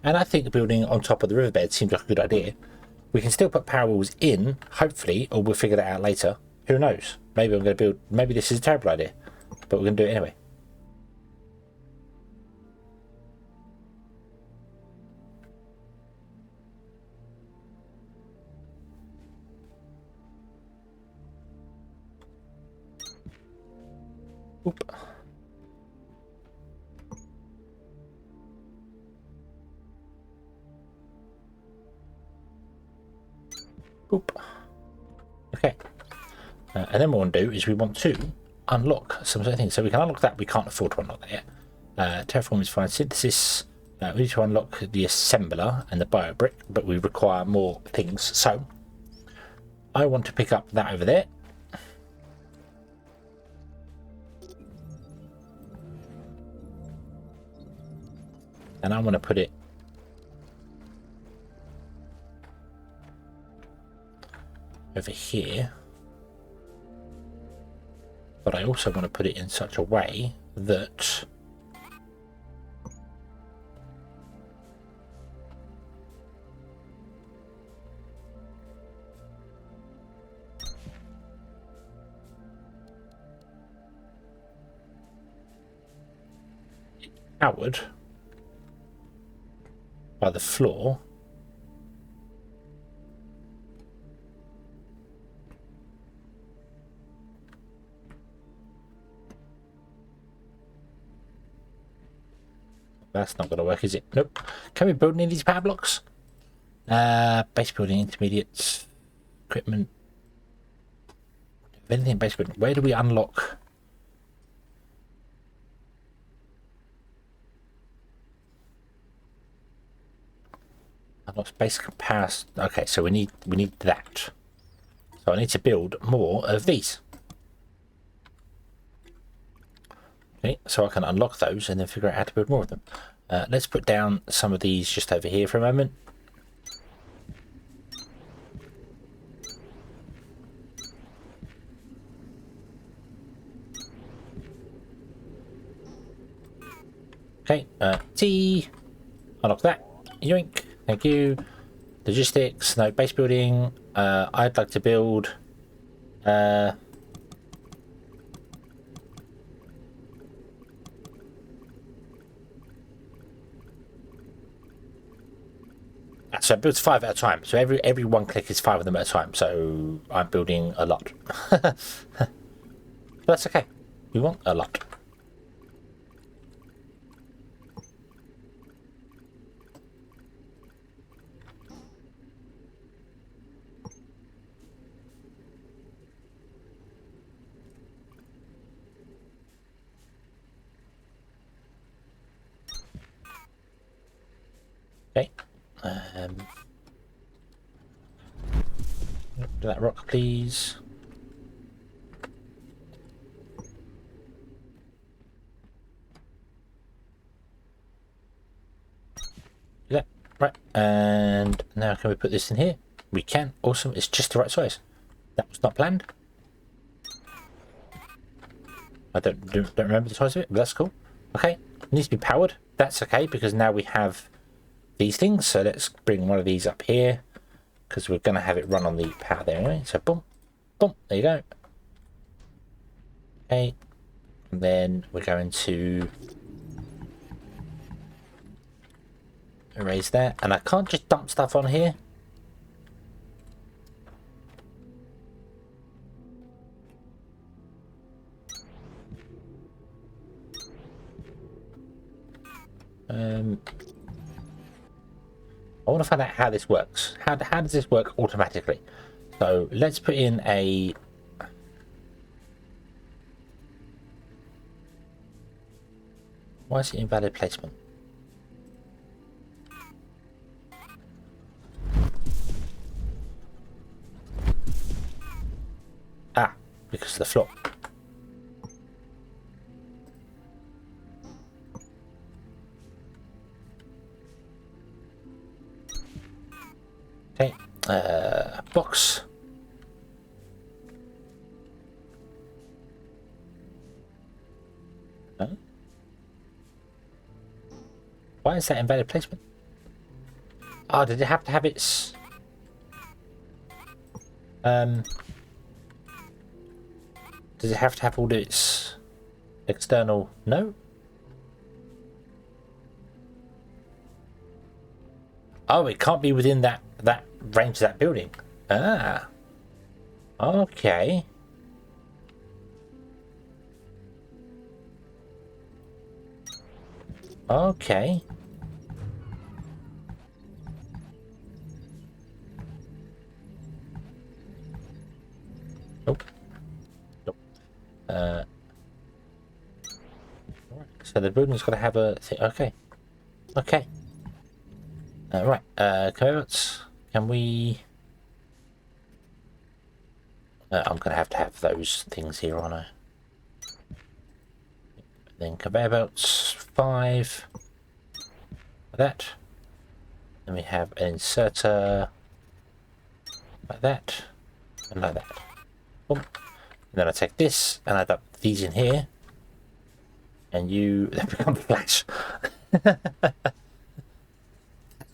And I think building on top of the riverbed seems like a good idea. We can still put power walls in, hopefully, or we'll figure that out later. Who knows? Maybe I'm going to build... Maybe this is a terrible idea, but we're going to do it anyway. Oop. Oop. Okay. And then what we want to do is we want to unlock some sort of things. So we can unlock that. We can't afford to unlock that yet. Terraform is fine. Synthesis. We need to unlock the assembler and the bio brick, but we require more things. So I want to pick up that over there. And I want to put it over here. But I also want to put it in such a way that it's powered by the floor. That's not going to work, is it? Nope. Can we build any of these power blocks? Base building, intermediates, equipment. Anything base building. Where do we unlock? Unlock space comparison. Okay, so we need that. So I need to build more of these. Okay, so I can unlock those and then figure out how to build more of them. Let's put down some of these just over here for a moment. Okay, T. Unlock that. Yoink. Thank you. Logistics. No, base building. I'd like to build... So it builds 5 at a time. So every one click is 5 of them at a time. So I'm building a lot. That's okay. We want a lot. Okay. Do that rock, please. Do that. Right. And now can we put this in here? We can. Awesome. It's just the right size. That was not planned. I don't remember the size of it, but that's cool. Okay. It needs to be powered. That's okay because now we have these things. So let's bring one of these up here because we're going to have it run on the power there anyway. So boom, boom, there you go. Okay, and then we're going to erase that. And I can't just dump stuff on here. I want to find out how this works. How does this work automatically? So let's put in a... Why is it invalid placement? Ah, because of the floor. Okay, box. Huh? Why is that invalid placement? Oh, did it have to have its... Does it have to have all its external... No? Oh, it can't be within that range of that building. Ah. Okay. Okay. Nope. Nope. So the building's got to have a thing. Okay. Okay. Right. Conveyors. Can we... I'm going to have those things here, aren't I? Then conveyor belts, 5. Like that. Then we have an inserter like that and like that. Boom. And then I take this and I dump these in here, and they become flash.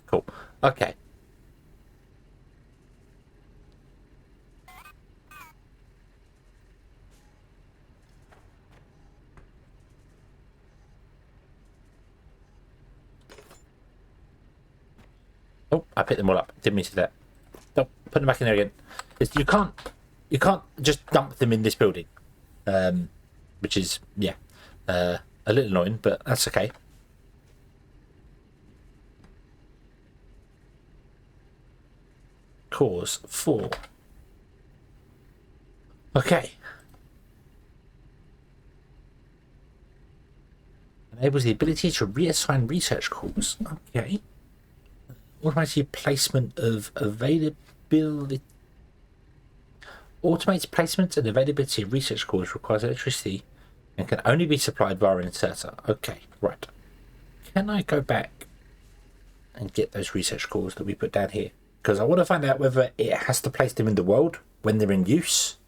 Cool. Okay. Oh, I picked them all up. Didn't mean to do that. Oh, put them back in there again. You can't just dump them in this building, which is a little annoying, but that's okay. Cause 4. Okay. Enables the ability to reassign research cores. Okay. Automated placement of availability. Automated placement and availability of research cores requires electricity and can only be supplied via an inserter. Okay, right. Can I go back and get those research cores that we put down here? Because I want to find out whether it has to place them in the world when they're in use,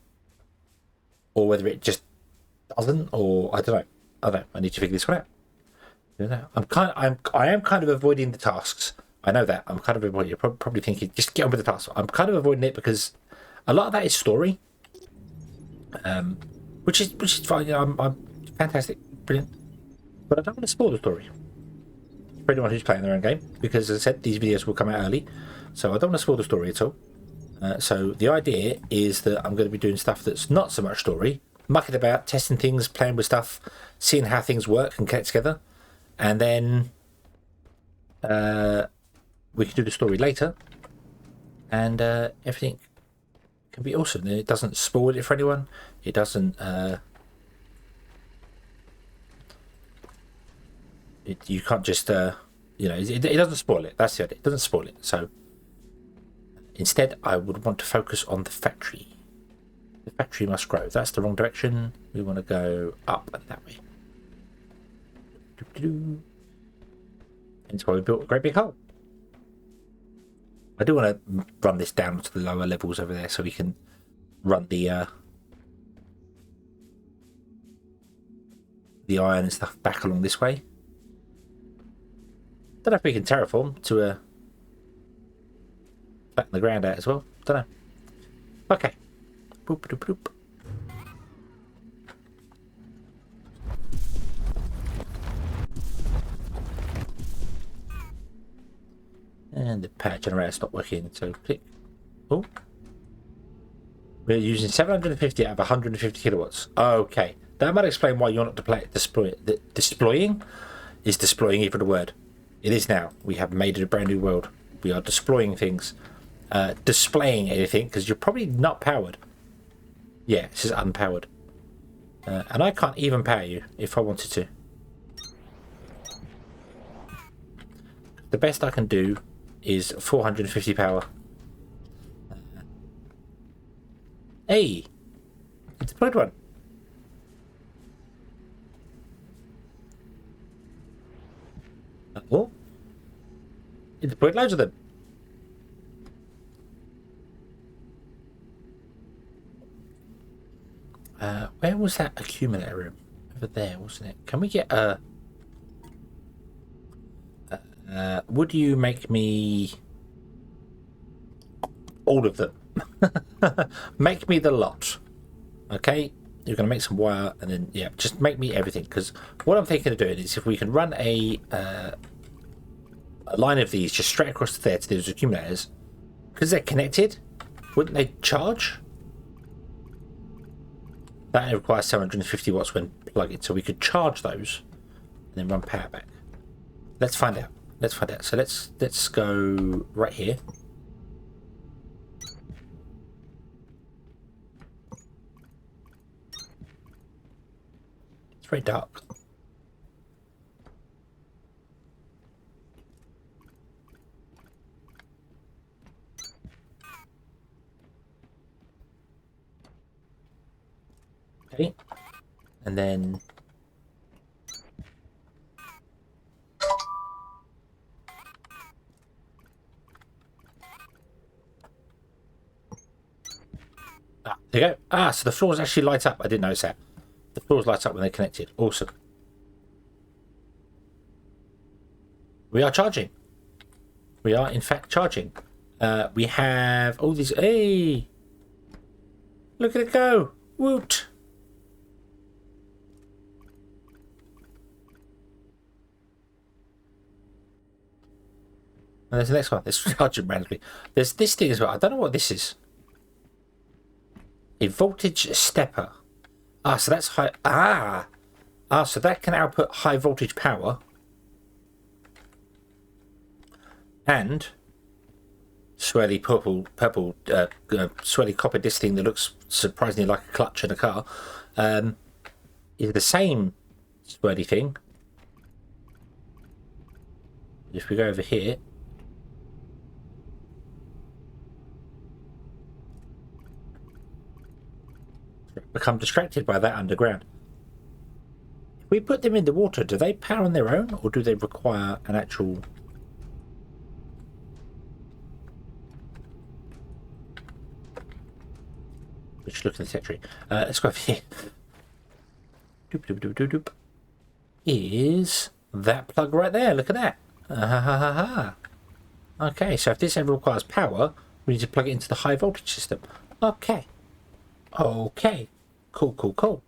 or whether it just doesn't, or I don't know. I need to figure this one out. I am kind of avoiding the tasks. I know that. I'm kind of avoiding. You're probably thinking, just get on with the task. I'm kind of avoiding it because a lot of that is story, which is fine. I'm fantastic, brilliant, but I don't want to spoil the story for anyone who's playing their own game, because as I said, these videos will come out early, so I don't want to spoil the story at all. So the idea is that I'm going to be doing stuff that's not so much story, mucking about, testing things, playing with stuff, seeing how things work and connect together, and then we can do the story later, and everything can be awesome. It doesn't spoil it for anyone. It doesn't. You can't just it doesn't spoil it. That's the idea. It doesn't spoil it. So instead, I would want to focus on the factory. The factory must grow. That's the wrong direction. We want to go up and that way. That's why we built a great big hole. I do want to run this down to the lower levels over there so we can run the iron and stuff back along this way. Don't know if we can terraform to flatten the ground out as well. Don't know. Okay. Boop, boop, boop. And the power generator stopped working, so click. Oh. We're using 750 out of 150 kilowatts. Okay. That might explain why you're not deploying. Is deploying even a word? It is now. We have made it a brand new world. We are deploying things. Displaying anything, because you're probably not powered. Yeah, this is unpowered. And I can't even power you if I wanted to. The best I can do is 450 power. Hey! It's a deployed one. Oh! It deployed loads of them. Where was that accumulator room? Over there, wasn't it? Can we get a... would you make me all of them. Make me the lot. Okay, you're going to make some wire, and then yeah, just make me everything. Because what I'm thinking of doing is if we can run a line of these just straight across there to those accumulators, because they're connected, wouldn't they charge? That requires 750 watts when plugged, so we could charge those and then run power back. Let's find out. Let's find out. So let's go right here. It's very dark. Okay, and then there you go. So the floors actually light up. I didn't notice that. The floors light up when they're connected. Awesome. We are charging. We are in fact charging. We have all these. Hey, look at it go! Woot! And there's the next one. It's charging randomly. There's this thing as well. I don't know what this is. A voltage stepper. So that's high. So that can output high voltage power. And swirly purple, swirly copper disc thing that looks surprisingly like a clutch in a car. Is the same swirly thing. If we go over here. Become distracted by that underground. If we put them in the water, do they power on their own, or do they require an actual... Just look at the tree. Let's go over here. Doop, doop, doop, doop, doop. Is that plug right there? Look at that. Okay, so if this ever requires power, we need to plug it into the high voltage system. Okay. Okay, cool.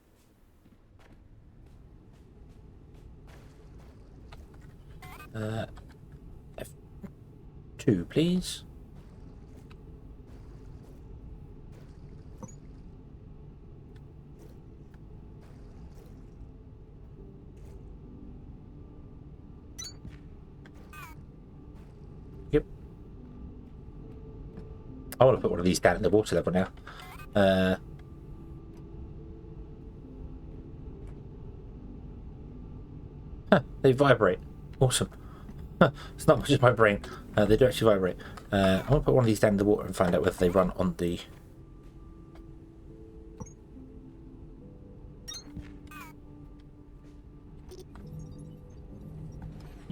F2, please. Yep. I want to put one of these down in the water level now. They vibrate. Awesome. It's not much as my brain. They do actually vibrate. I'm going to put one of these down in the water and find out whether they run on the...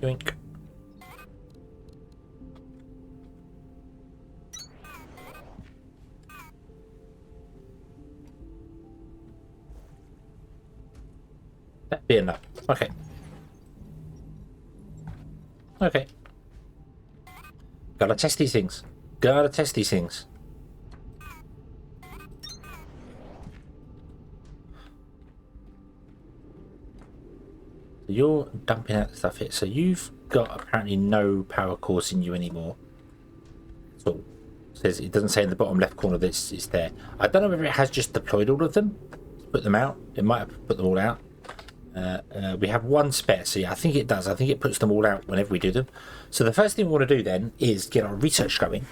Yoink. That'd be enough. Okay. Okay. Gotta test these things. So you're dumping out the stuff here. So you've got apparently no power cores in you anymore. So it doesn't say in the bottom left corner that it's there. I don't know whether it has just deployed all of them, put them out. It might have put them all out. We have one spare, so yeah, I think it does. I think it puts them all out whenever we do them. So the first thing we want to do then is get our research going.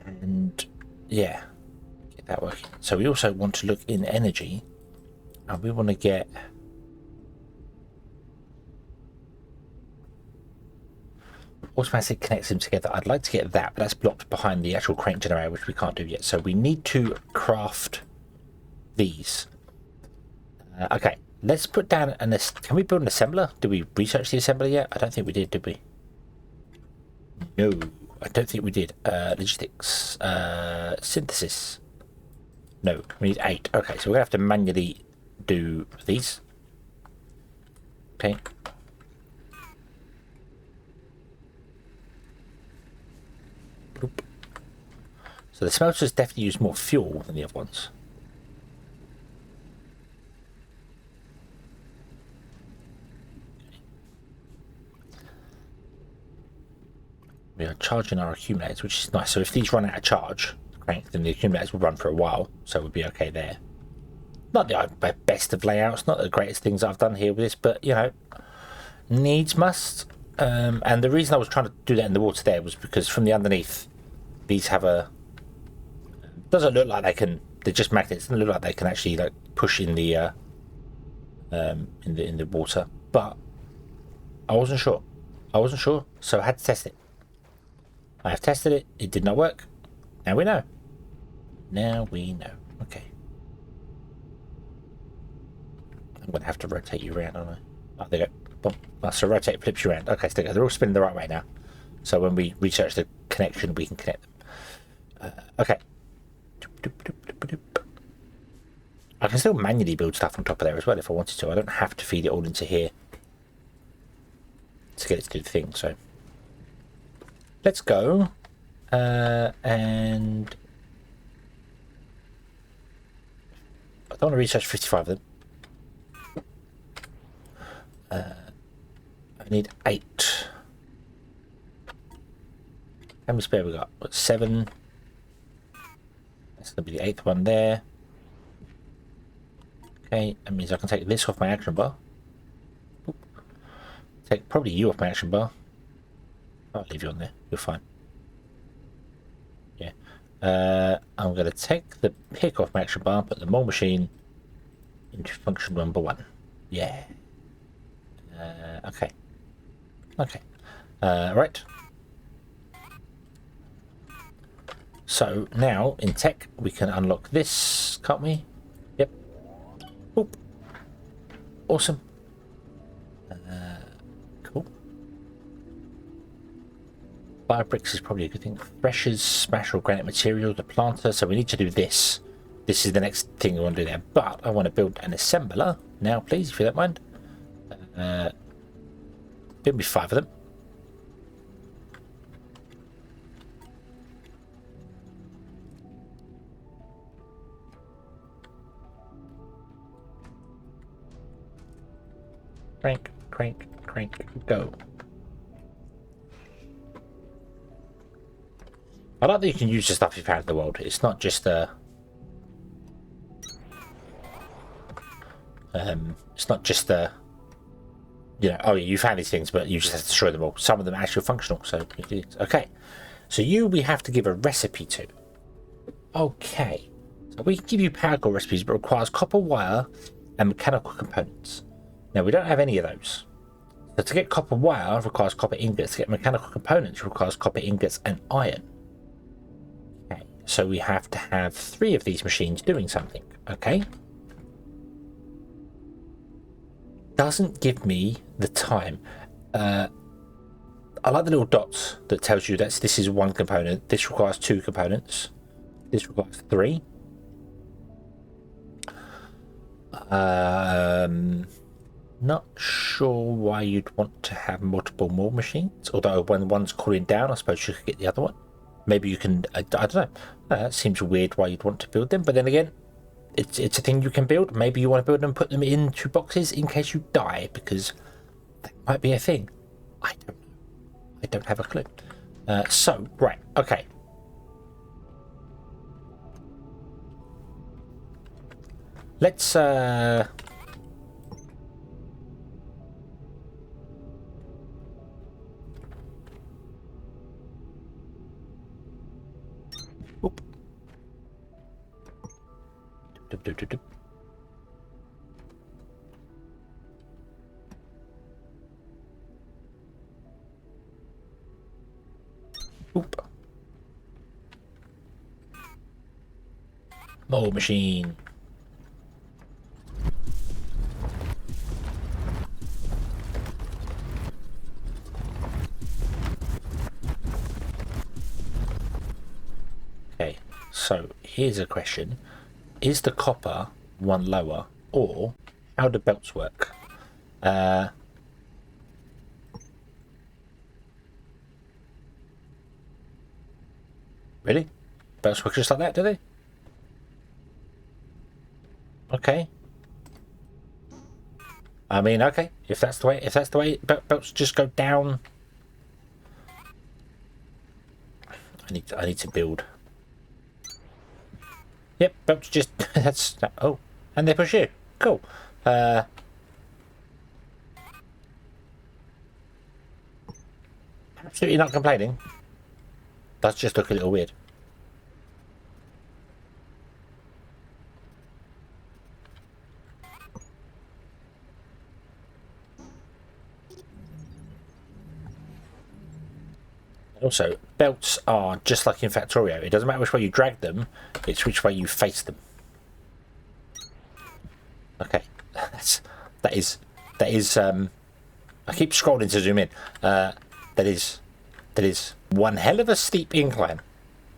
And yeah, get that working. So we also want to look in energy, and we want to get automatic connects them together. I'd like to get that, but that's blocked behind the actual crank generator, which we can't do yet. So we need to craft these. Okay, let's put down an... Can we build an assembler? Did we research the assembler yet? I don't think we did we? No, I don't think we did. Logistics. Synthesis. No, we need 8. Okay, so we're going to have to manually do these. Okay. Oop. So the smelters definitely use more fuel than the other ones. We are charging our accumulators, which is nice. So if these run out of charge, crank, then the accumulators will run for a while. So we'll be okay there. Not the best of layouts, not the greatest things I've done here with this, but, you know, needs must. And the reason I was trying to do that in the water there was because from the underneath, these have a... Doesn't look like they can... They're just magnets. Doesn't look like they can actually like push in the water. But I wasn't sure. So I had to test it. I have tested it. It did not work. Now we know. Okay. I'm going to have to rotate you around, aren't I? Oh, there you go. Boom. So rotate flips you around. Okay, so they're all spinning the right way now. So when we research the connection, we can connect them. Okay. I can still manually build stuff on top of there as well if I wanted to. I don't have to feed it all into here to get it to do the thing. So let's go. And I don't want to research 55 of them. I need 8. How many spare we got? 7. That's going to be the 8th one there. Okay, that means I can take this off my action bar. Oop. Take probably you off my action bar. I'll leave you on there. You're fine. Yeah. I'm going to take the pick off my action bar, put the mole machine into function number 1. Yeah. Okay. Right. So now in tech we can unlock this, can't we? Yep. Oop. Awesome. Cool. Fire bricks is probably a good thing. Threshers, smash or granite material, the planter. So we need to do this. This is the next thing we want to do there. But I want to build an assembler now, please, if you don't mind. Build me 5 of them. Crank, go. I like that you can use the stuff you found in the world. It's not just you know, oh yeah, you found these things, but you just have to destroy them all. Some of them are actually functional, so okay. So we have to give a recipe to. Okay. So we can give you power core recipes, but it requires copper wire and mechanical components. Now we don't have any of those. So to get copper wire requires copper ingots. To get mechanical components requires copper ingots and iron. Okay. So we have to have 3 of these machines doing something. Okay. Doesn't give me the time. I like the little dots that tells you that this is 1 component. This requires 2 components. This requires 3. Not sure why you'd want to have multiple more machines. Although when one's cooling down, I suppose you could get the other one. Maybe you can. I don't know. It seems weird why you'd want to build them. But then again, it's a thing you can build. Maybe you want to build them, put them into boxes in case you die, because that might be a thing. I don't know. I don't have a clue. So right, okay. Let's Oop. Doop. Oop. Mold machine. Okay, so here's a question. Is the copper one lower, or how do belts work? Really? Belts work just like that, do they? Okay. I mean, okay. If that's the way belts just go down. I need to build. Yep, belts just that's oh, and they push you. Cool. Absolutely not complaining. Does just look a little weird. Also, belts are just like in Factorio. It doesn't matter which way you drag them, it's which way you face them. Okay, that is I keep scrolling to zoom in. That is one hell of a steep incline.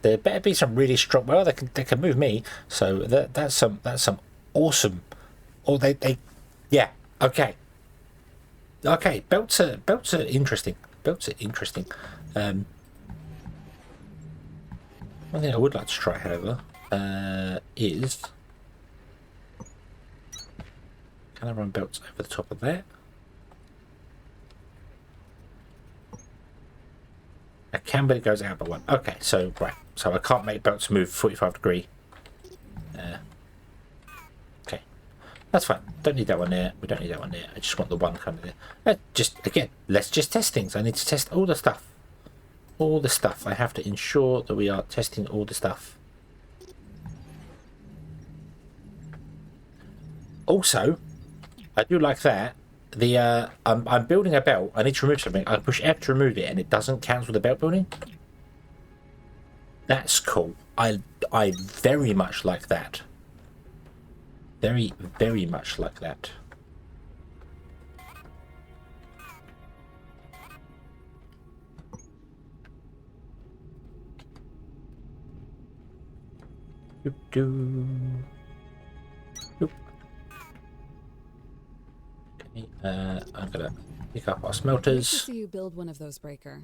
There better be some really strong. Well, they can move me, so that's some awesome. Oh, they yeah. Okay. Belts are interesting. Belts are interesting. One thing I would like to try, however, is can I run belts over the top of that? I can, but it goes out by one. Okay, so right, so I can't make belts move 45 degree. Okay, that's fine. Don't need that one there. We don't need that one there. I just want the one kind of there. Just again, let's just test things. I need to test all the stuff. All the stuff. I have to ensure that we are testing all the stuff. Also, I do like that. The I'm building a belt. I need to remove something. I push F to remove it, and it doesn't cancel the belt building. That's cool. I very much like that. Very much like that. Okay, I'm gonna pick up our smelters. I see you build one of those, Breaker,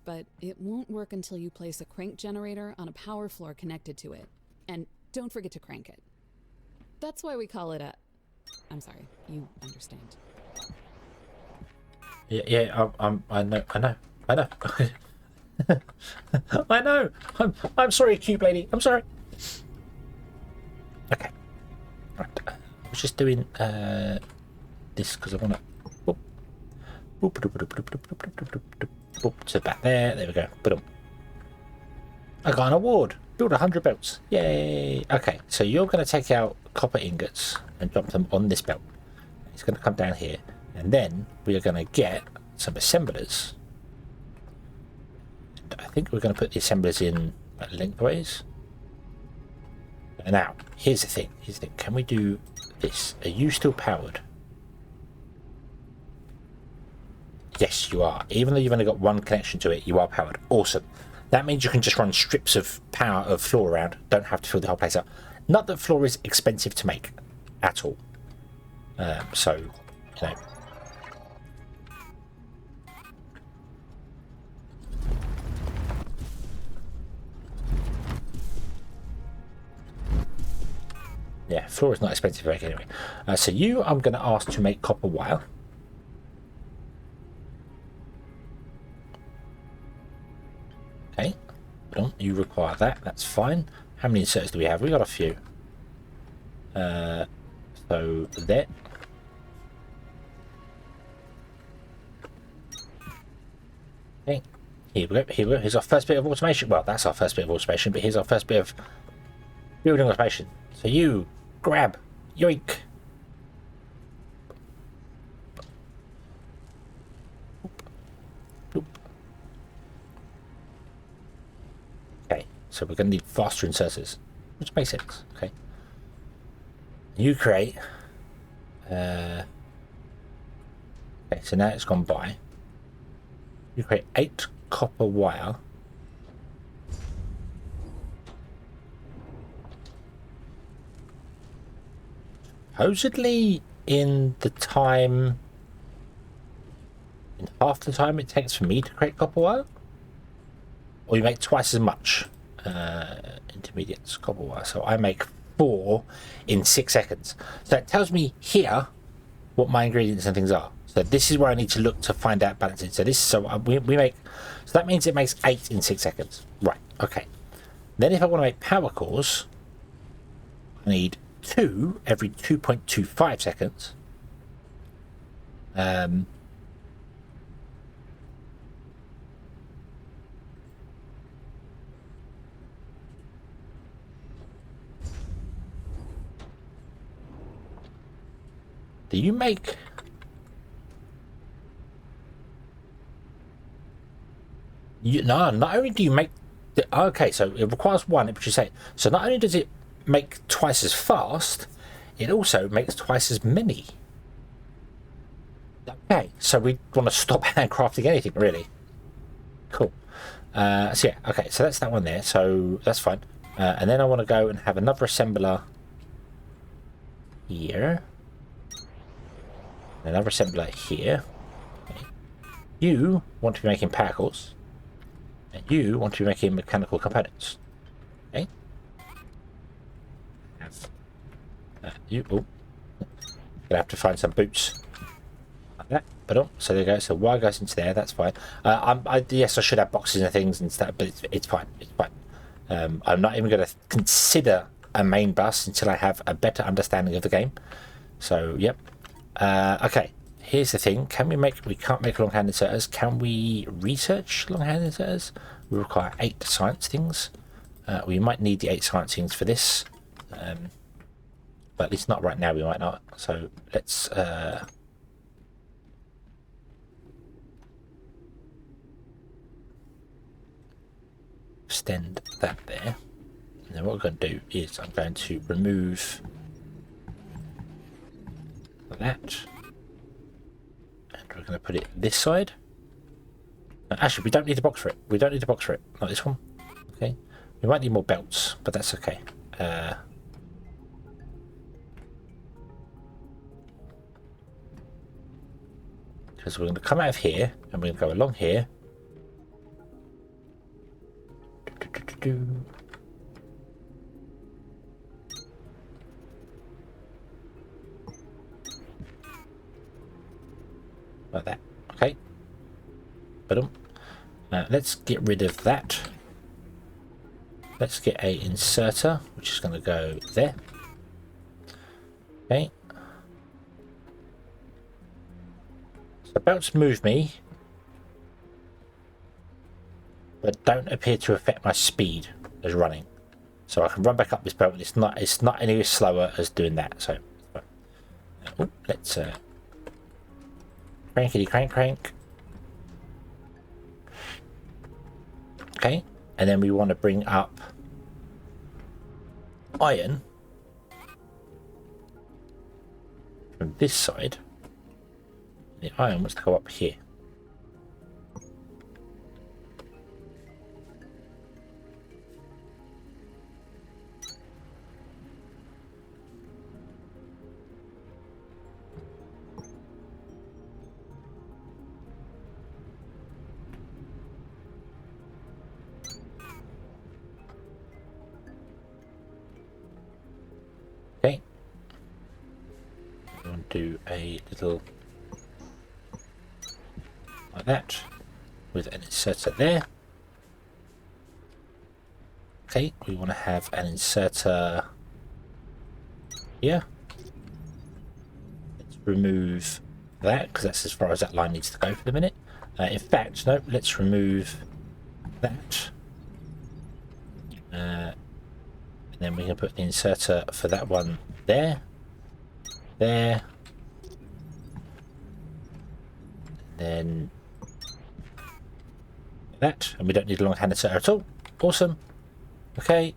but it won't work until you place a crank generator on a power floor connected to it, and don't forget to crank it. That's why we call it a. I'm sorry, you understand. Yeah. I know. I know. I'm sorry, cube lady. I'm sorry. Okay. Right. I was just doing this because I want to. To back there. There we go. Boom. I got an award. Build 100 belts. Yay. Okay. So you're going to take out copper ingots and drop them on this belt. It's going to come down here, and then we are going to get some assemblers. And I think we're going to put the assemblers in lengthways. Now, here's the thing. Can we do this? Are you still powered? Yes, you are. Even though you've only got one connection to it, you are powered. Awesome. That means you can just run strips of power of floor around. Don't have to fill the whole place up. Not that floor is expensive to make at all. So, you know. Yeah, floor is not expensive to make anyway. So you, I'm going to ask to make copper wire. Okay, you require that. That's fine. How many inserts do we have? We got a few. So there. Okay, here we go. Here's our first bit of automation. Well, that's our first bit of automation, but here's our first bit of building automation. So you grab, yoink. Okay, so we're going to need faster inserters, which makes sense. Okay, you create. Okay, so now it's gone by. You create 8 copper wire. Supposedly in half the time it takes for me to create copper wire, or you make twice as much. Intermediate cobble wire. So I make 4 in 6 seconds. So it tells me here what my ingredients and things are. So this is where I need to look to find out balancing. So this, so we make, so that means it makes 8 in 6 seconds. Right. Okay. Then if I want to make power cores, I need 2 every 2.25 seconds. Do you make... No, not only do you make... Okay, so it requires 1, it should say. So not only does it make twice as fast, it also makes twice as many. Okay, so we want to stop handcrafting anything, really. Cool. So yeah, okay, so that's that one there, so that's fine. And then I want to go and have another assembler here. Another assembler here. Okay. You want to be making power cores. And you want to be making mechanical components. Okay. You. Oh. Gonna have to find some boots. Like that. But oh, so there you go. So wire goes into there. That's fine. Yes, I should have boxes and things and stuff, but it's fine. It's fine. I'm not even going to consider a main bus until I have a better understanding of the game. So yep. Okay. Here's the thing. Can we make? We can't make long-hand inserters. Can we research long-hand inserters? We require 8 science things. We might need the 8 science things for this, but at least not right now. We might not. So let's. Extend that there, and then what we're going to do is I'm going to remove that, and we're going to put it this side. Actually, we don't need a box for it. We don't need a box for it. Not this one. Okay. We might need more belts, but that's okay. Because we're going to come out of here and we're going to go along here. Like that. Okay. But let's get rid of that. Let's get a inserter, which is going to go there. Okay. So belts move me, but don't appear to affect my speed as running. So I can run back up this belt, but it's not any slower as doing that. So let's crankety crank. Okay, and then we want to bring up iron from this side. The iron wants to go up here. Okay. We want to do a little like that with an inserter there. Okay, we want to have an inserter here. Let's remove that because that's as far as that line needs to go for the minute. In fact, no, let's remove that. And then we can put the inserter for that one there. There. And then that, and we don't need a long hand inserter at all. Awesome. Okay.